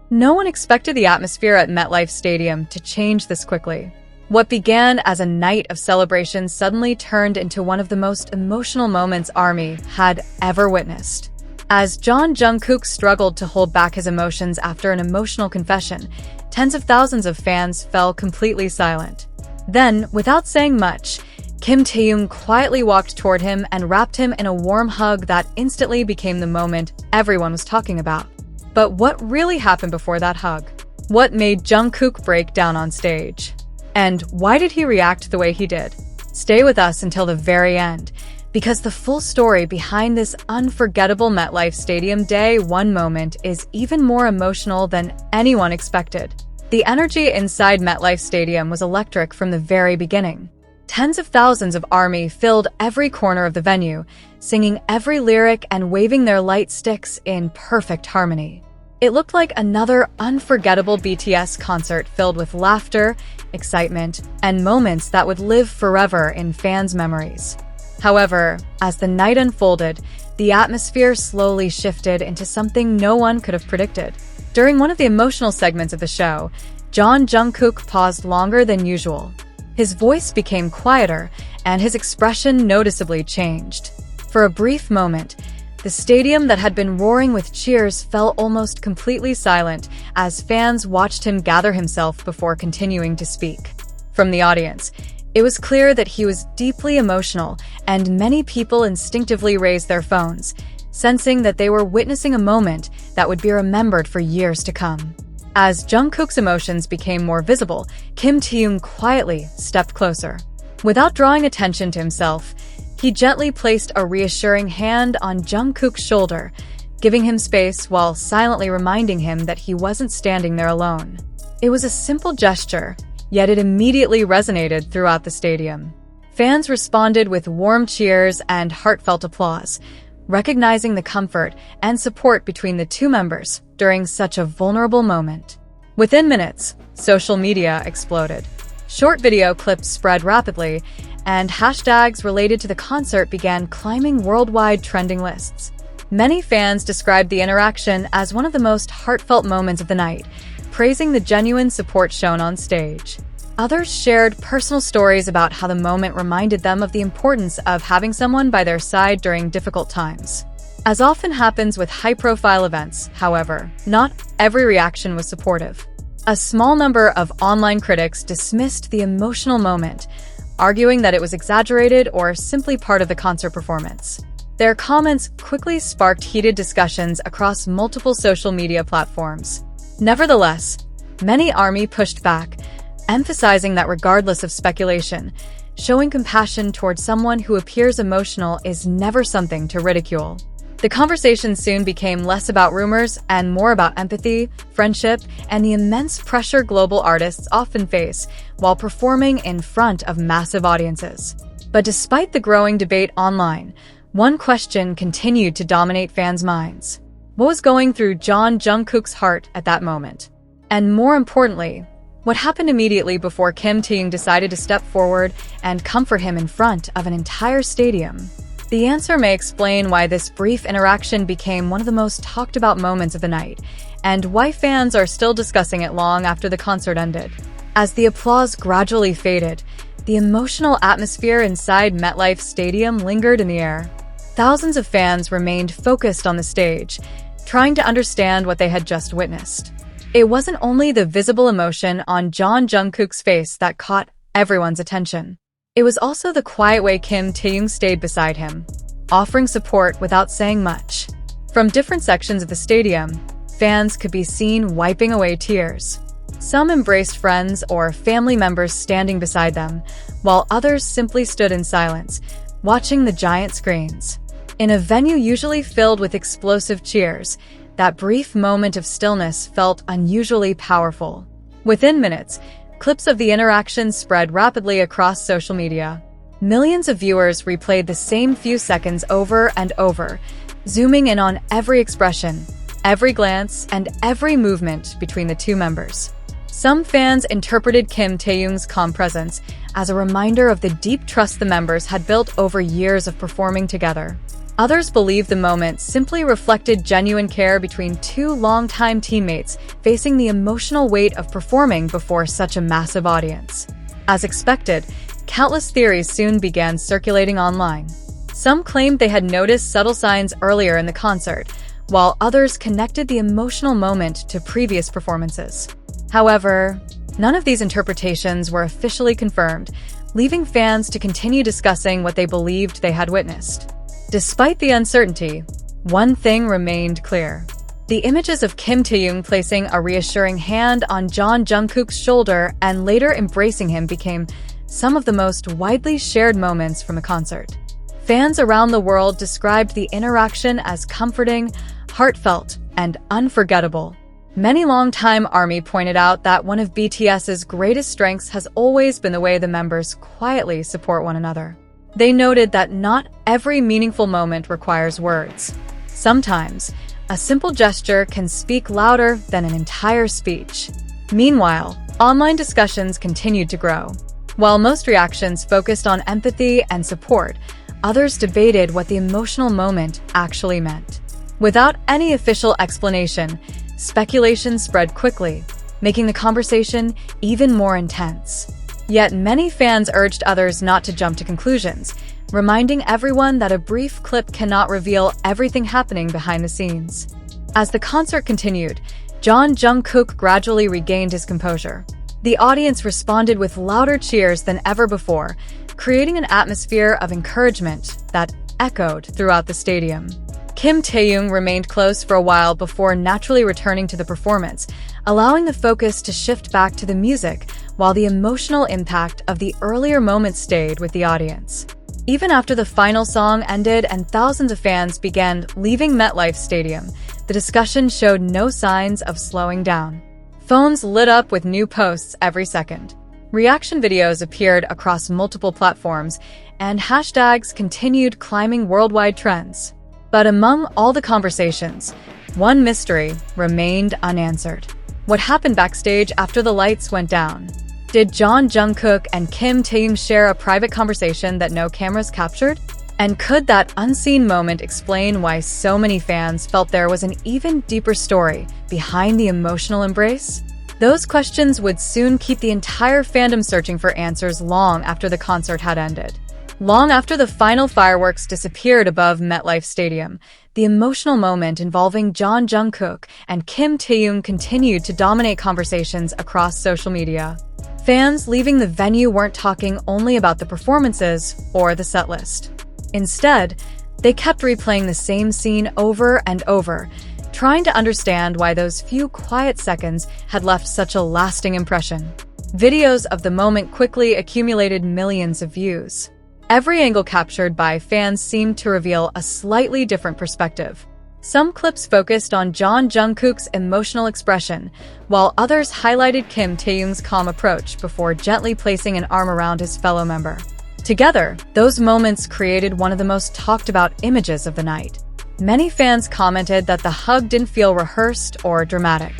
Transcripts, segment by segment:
No one expected the atmosphere at MetLife Stadium to change this quickly. What began as a night of celebration suddenly turned into one of the most emotional moments ARMY had ever witnessed. As Jungkook struggled to hold back his emotions after an emotional confession, tens of thousands of fans fell completely silent. Then, without saying much, Taehyung quietly walked toward him and wrapped him in a warm hug that instantly became the moment everyone was talking about. But what really happened before that hug? What made Jungkook break down on stage? And why did he react the way he did? Stay with us until the very end, because the full story behind this unforgettable MetLife Stadium Day 1 moment is even more emotional than anyone expected. The energy inside MetLife Stadium was electric from the very beginning. Tens of thousands of ARMY filled every corner of the venue, singing every lyric and waving their light sticks in perfect harmony. It looked like another unforgettable BTS concert filled with laughter, excitement, and moments that would live forever in fans' memories. However, as the night unfolded, the atmosphere slowly shifted into something no one could have predicted. During one of the emotional segments of the show, Jungkook paused longer than usual. His voice became quieter, and his expression noticeably changed. For a brief moment, the stadium that had been roaring with cheers fell almost completely silent as fans watched him gather himself before continuing to speak. From the audience, it was clear that he was deeply emotional, and many people instinctively raised their phones, sensing that they were witnessing a moment that would be remembered for years to come. As Jungkook's emotions became more visible, Taehyung quietly stepped closer. Without drawing attention to himself, he gently placed a reassuring hand on Jungkook's shoulder, giving him space while silently reminding him that he wasn't standing there alone. It was a simple gesture, yet it immediately resonated throughout the stadium. Fans responded with warm cheers and heartfelt applause, recognizing the comfort and support between the two members during such a vulnerable moment. Within minutes, social media exploded. Short video clips spread rapidly, and hashtags related to the concert began climbing worldwide trending lists. Many fans described the interaction as one of the most heartfelt moments of the night, praising the genuine support shown on stage. Others shared personal stories about how the moment reminded them of the importance of having someone by their side during difficult times. As often happens with high-profile events, however, not every reaction was supportive. A small number of online critics dismissed the emotional moment, arguing that it was exaggerated or simply part of the concert performance. Their comments quickly sparked heated discussions across multiple social media platforms. Nevertheless, many ARMY pushed back, emphasizing that regardless of speculation, showing compassion towards someone who appears emotional is never something to ridicule. The conversation soon became less about rumors and more about empathy, friendship, and the immense pressure global artists often face while performing in front of massive audiences. But despite the growing debate online, one question continued to dominate fans' minds. What was going through Jungkook's heart at that moment? And more importantly, what happened immediately before Taehyung decided to step forward and comfort him in front of an entire stadium? The answer may explain why this brief interaction became one of the most talked about moments of the night, and why fans are still discussing it long after the concert ended. As the applause gradually faded, the emotional atmosphere inside MetLife Stadium lingered in the air. Thousands of fans remained focused on the stage, trying to understand what they had just witnessed. It wasn't only the visible emotion on Jungkook's face that caught everyone's attention. It was also the quiet way Taehyung stayed beside him, offering support without saying much. From different sections of the stadium, fans could be seen wiping away tears. Some embraced friends or family members standing beside them, while others simply stood in silence, watching the giant screens. In a venue usually filled with explosive cheers, that brief moment of stillness felt unusually powerful. Within minutes, clips of the interaction spread rapidly across social media. Millions of viewers replayed the same few seconds over and over, zooming in on every expression, every glance, and every movement between the two members. Some fans interpreted Taehyung's calm presence as a reminder of the deep trust the members had built over years of performing together. Others believe the moment simply reflected genuine care between two longtime teammates facing the emotional weight of performing before such a massive audience. As expected, countless theories soon began circulating online. Some claimed they had noticed subtle signs earlier in the concert, while others connected the emotional moment to previous performances. However, none of these interpretations were officially confirmed, leaving fans to continue discussing what they believed they had witnessed. Despite the uncertainty, one thing remained clear. The images of Kim Taehyung placing a reassuring hand on Jungkook's shoulder and later embracing him became some of the most widely shared moments from the concert. Fans around the world described the interaction as comforting, heartfelt, and unforgettable. Many longtime ARMY pointed out that one of BTS's greatest strengths has always been the way the members quietly support one another. They noted that not every meaningful moment requires words. Sometimes, a simple gesture can speak louder than an entire speech. Meanwhile, online discussions continued to grow. While most reactions focused on empathy and support, others debated what the emotional moment actually meant. Without any official explanation, speculation spread quickly, making the conversation even more intense. Yet many fans urged others not to jump to conclusions, reminding everyone that a brief clip cannot reveal everything happening behind the scenes. As the concert continued, Jungkook gradually regained his composure. The audience responded with louder cheers than ever before, creating an atmosphere of encouragement that echoed throughout the stadium. Kim Taehyung remained close for a while before naturally returning to the performance, allowing the focus to shift back to the music while the emotional impact of the earlier moments stayed with the audience. Even after the final song ended and thousands of fans began leaving MetLife Stadium, the discussion showed no signs of slowing down. Phones lit up with new posts every second. Reaction videos appeared across multiple platforms, and hashtags continued climbing worldwide trends. But among all the conversations, one mystery remained unanswered. What happened backstage after the lights went down? Did Jungkook and Kim Taehyung share a private conversation that no cameras captured? And could that unseen moment explain why so many fans felt there was an even deeper story behind the emotional embrace? Those questions would soon keep the entire fandom searching for answers long after the concert had ended. Long after the final fireworks disappeared above MetLife Stadium, the emotional moment involving Jungkook and Kim Taehyung continued to dominate conversations across social media. Fans leaving the venue weren't talking only about the performances or the setlist. Instead, they kept replaying the same scene over and over, trying to understand why those few quiet seconds had left such a lasting impression. Videos of the moment quickly accumulated millions of views. Every angle captured by fans seemed to reveal a slightly different perspective. Some clips focused on Jungkook's emotional expression, while others highlighted Kim Taehyung's calm approach before gently placing an arm around his fellow member. Together, those moments created one of the most talked about images of the night. Many fans commented that the hug didn't feel rehearsed or dramatic.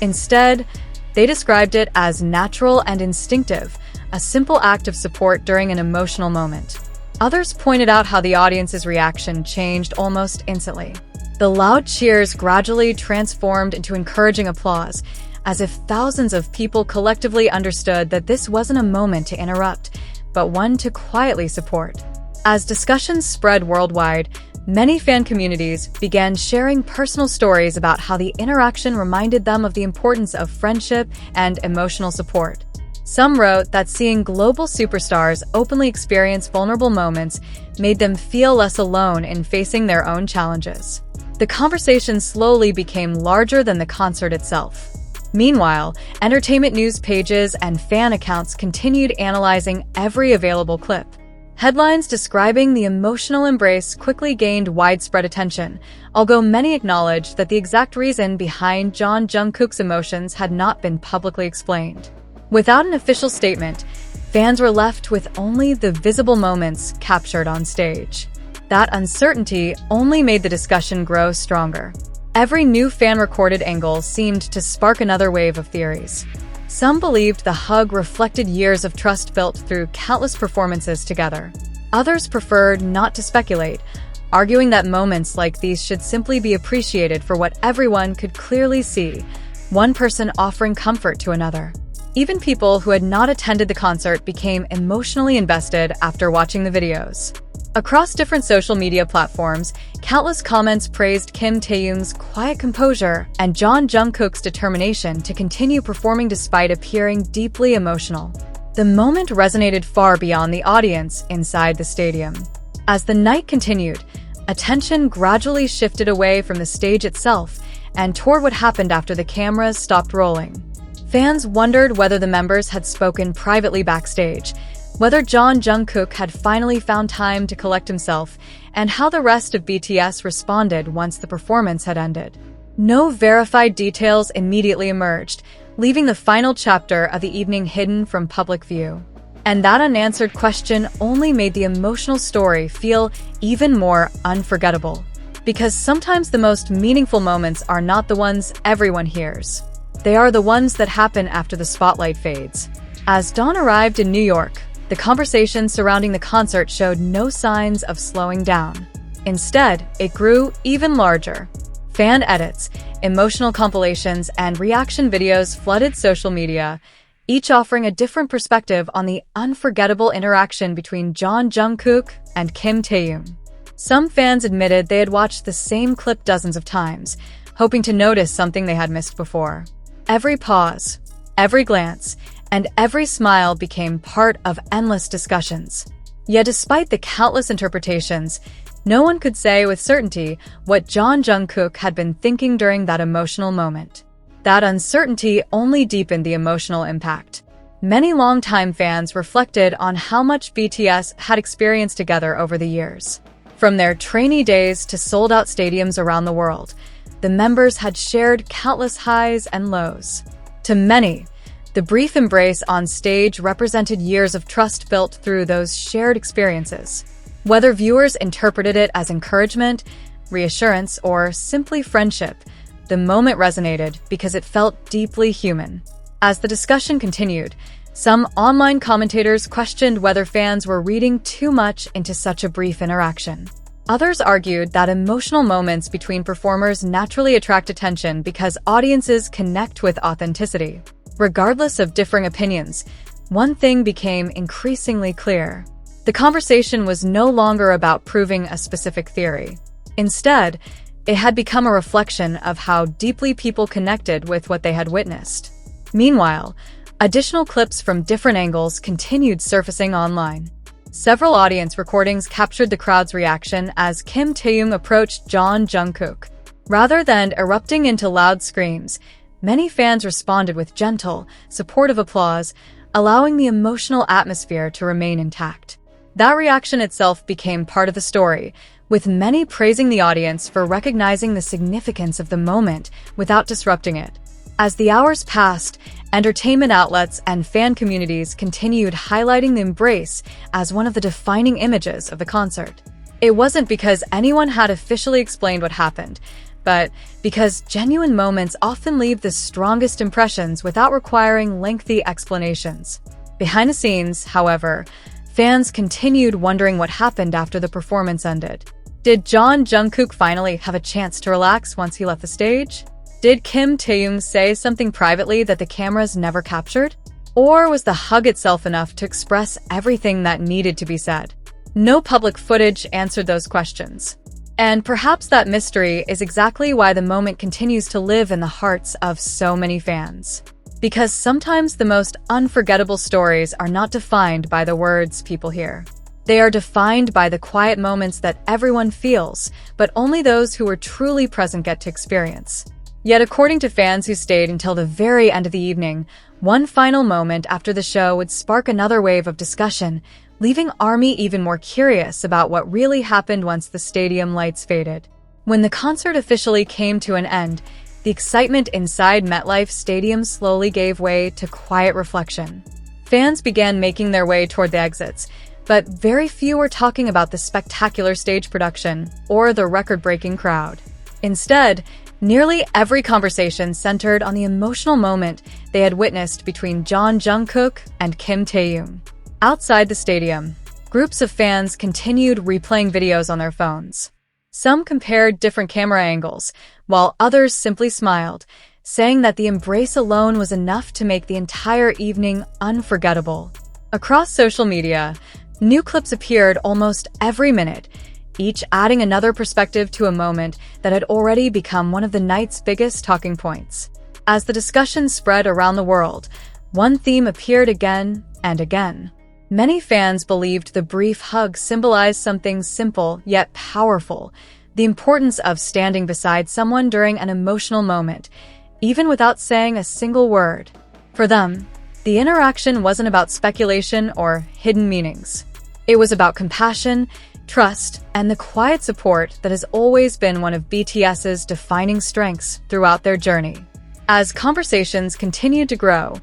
Instead, they described it as natural and instinctive, a simple act of support during an emotional moment. Others pointed out how the audience's reaction changed almost instantly. The loud cheers gradually transformed into encouraging applause, as if thousands of people collectively understood that this wasn't a moment to interrupt, but one to quietly support. As discussions spread worldwide, many fan communities began sharing personal stories about how the interaction reminded them of the importance of friendship and emotional support. Some wrote that seeing global superstars openly experience vulnerable moments made them feel less alone in facing their own challenges. The conversation slowly became larger than the concert itself. Meanwhile, entertainment news pages and fan accounts continued analyzing every available clip. Headlines describing the emotional embrace quickly gained widespread attention, although many acknowledged that the exact reason behind Jungkook's emotions had not been publicly explained. Without an official statement, fans were left with only the visible moments captured on stage. That uncertainty only made the discussion grow stronger. Every new fan-recorded angle seemed to spark another wave of theories. Some believed the hug reflected years of trust built through countless performances together. Others preferred not to speculate, arguing that moments like these should simply be appreciated for what everyone could clearly see, one person offering comfort to another. Even people who had not attended the concert became emotionally invested after watching the videos. Across different social media platforms, countless comments praised Kim Taehyung's quiet composure and Jungkook's determination to continue performing despite appearing deeply emotional. The moment resonated far beyond the audience inside the stadium. As the night continued, attention gradually shifted away from the stage itself and toward what happened after the cameras stopped rolling. Fans wondered whether the members had spoken privately backstage, whether Jungkook had finally found time to collect himself, and how the rest of BTS responded once the performance had ended. No verified details immediately emerged, leaving the final chapter of the evening hidden from public view. And that unanswered question only made the emotional story feel even more unforgettable. Because sometimes the most meaningful moments are not the ones everyone hears. They are the ones that happen after the spotlight fades. As dawn arrived in New York, the conversation surrounding the concert showed no signs of slowing down. Instead, it grew even larger. Fan edits, emotional compilations, and reaction videos flooded social media, each offering a different perspective on the unforgettable interaction between Jungkook and Kim Taehyung. Some fans admitted they had watched the same clip dozens of times, hoping to notice something they had missed before. Every pause, every glance, and every smile became part of endless discussions. Yet despite the countless interpretations, no one could say with certainty what Jungkook had been thinking during that emotional moment. That uncertainty only deepened the emotional impact. Many longtime fans reflected on how much BTS had experienced together over the years. From their trainee days to sold-out stadiums around the world, the members had shared countless highs and lows. To many, the brief embrace on stage represented years of trust built through those shared experiences. Whether viewers interpreted it as encouragement, reassurance, or simply friendship, the moment resonated because it felt deeply human. As the discussion continued, some online commentators questioned whether fans were reading too much into such a brief interaction. Others argued that emotional moments between performers naturally attract attention because audiences connect with authenticity. Regardless of differing opinions, one thing became increasingly clear. The conversation was no longer about proving a specific theory. Instead, it had become a reflection of how deeply people connected with what they had witnessed. Meanwhile, additional clips from different angles continued surfacing online. Several audience recordings captured the crowd's reaction as Kim Taehyung approached Jungkook. Rather than erupting into loud screams, many fans responded with gentle, supportive applause, allowing the emotional atmosphere to remain intact. That reaction itself became part of the story, with many praising the audience for recognizing the significance of the moment without disrupting it. As the hours passed, entertainment outlets and fan communities continued highlighting the embrace as one of the defining images of the concert. It wasn't because anyone had officially explained what happened, but because genuine moments often leave the strongest impressions without requiring lengthy explanations. Behind the scenes, however, fans continued wondering what happened after the performance ended. Did Jungkook finally have a chance to relax once he left the stage? Did Kim Taehyung say something privately that the cameras never captured? Or was the hug itself enough to express everything that needed to be said? No public footage answered those questions. And perhaps that mystery is exactly why the moment continues to live in the hearts of so many fans. Because sometimes the most unforgettable stories are not defined by the words people hear. They are defined by the quiet moments that everyone feels, but only those who were truly present get to experience. Yet according to fans who stayed until the very end of the evening, one final moment after the show would spark another wave of discussion, leaving ARMY even more curious about what really happened once the stadium lights faded. When the concert officially came to an end, the excitement inside MetLife Stadium slowly gave way to quiet reflection. Fans began making their way toward the exits, but very few were talking about the spectacular stage production or the record-breaking crowd. Instead, nearly every conversation centered on the emotional moment they had witnessed between Jungkook and Kim Taehyung. Outside the stadium, groups of fans continued replaying videos on their phones. Some compared different camera angles, while others simply smiled, saying that the embrace alone was enough to make the entire evening unforgettable. Across social media, new clips appeared almost every minute, each adding another perspective to a moment that had already become one of the night's biggest talking points. As the discussion spread around the world, one theme appeared again and again. Many fans believed the brief hug symbolized something simple yet powerful, the importance of standing beside someone during an emotional moment, even without saying a single word. For them, the interaction wasn't about speculation or hidden meanings. It was about compassion, trust, and the quiet support that has always been one of BTS's defining strengths throughout their journey. As conversations continued to grow,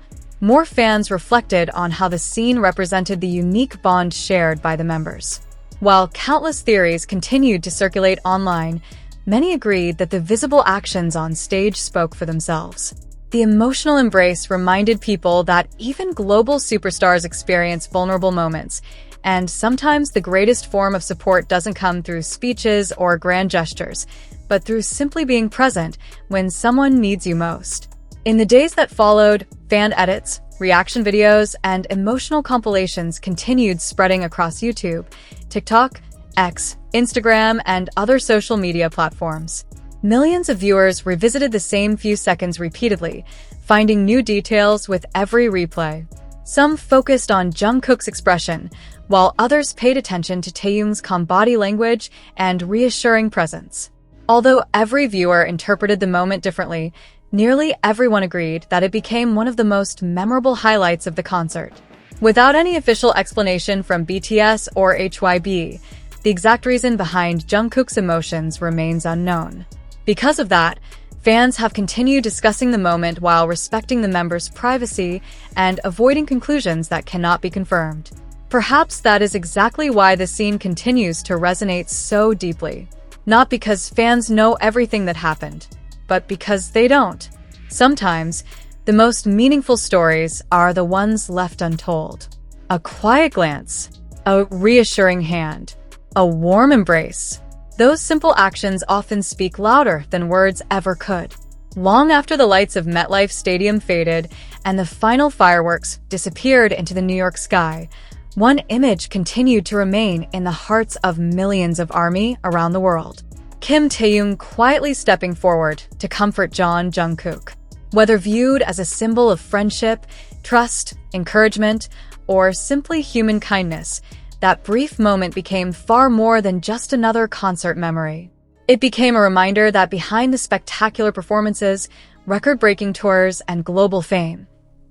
more fans reflected on how the scene represented the unique bond shared by the members. While countless theories continued to circulate online, many agreed that the visible actions on stage spoke for themselves. The emotional embrace reminded people that even global superstars experience vulnerable moments, and sometimes the greatest form of support doesn't come through speeches or grand gestures, but through simply being present when someone needs you most. In the days that followed, fan edits, reaction videos, and emotional compilations continued spreading across YouTube, TikTok, X, Instagram, and other social media platforms. Millions of viewers revisited the same few seconds repeatedly, finding new details with every replay. Some focused on Jungkook's expression, while others paid attention to Taehyung's calm body language and reassuring presence. Although every viewer interpreted the moment differently, nearly everyone agreed that it became one of the most memorable highlights of the concert. Without any official explanation from BTS or HYB, the exact reason behind Jungkook's emotions remains unknown. Because of that, fans have continued discussing the moment while respecting the members' privacy and avoiding conclusions that cannot be confirmed. Perhaps that is exactly why the scene continues to resonate so deeply. Not because fans know everything that happened, but because they don't. Sometimes, the most meaningful stories are the ones left untold. A quiet glance, a reassuring hand, a warm embrace. Those simple actions often speak louder than words ever could. Long after the lights of MetLife Stadium faded and the final fireworks disappeared into the New York sky, one image continued to remain in the hearts of millions of ARMY around the world. Taehyung quietly stepping forward to comfort Jungkook. Whether viewed as a symbol of friendship, trust, encouragement, or simply human kindness, that brief moment became far more than just another concert memory. It became a reminder that behind the spectacular performances, record-breaking tours, and global fame,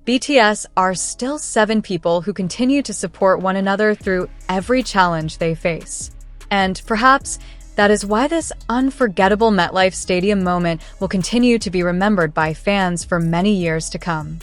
BTS are still 7 people who continue to support one another through every challenge they face. And perhaps that is why this unforgettable MetLife Stadium moment will continue to be remembered by fans for many years to come.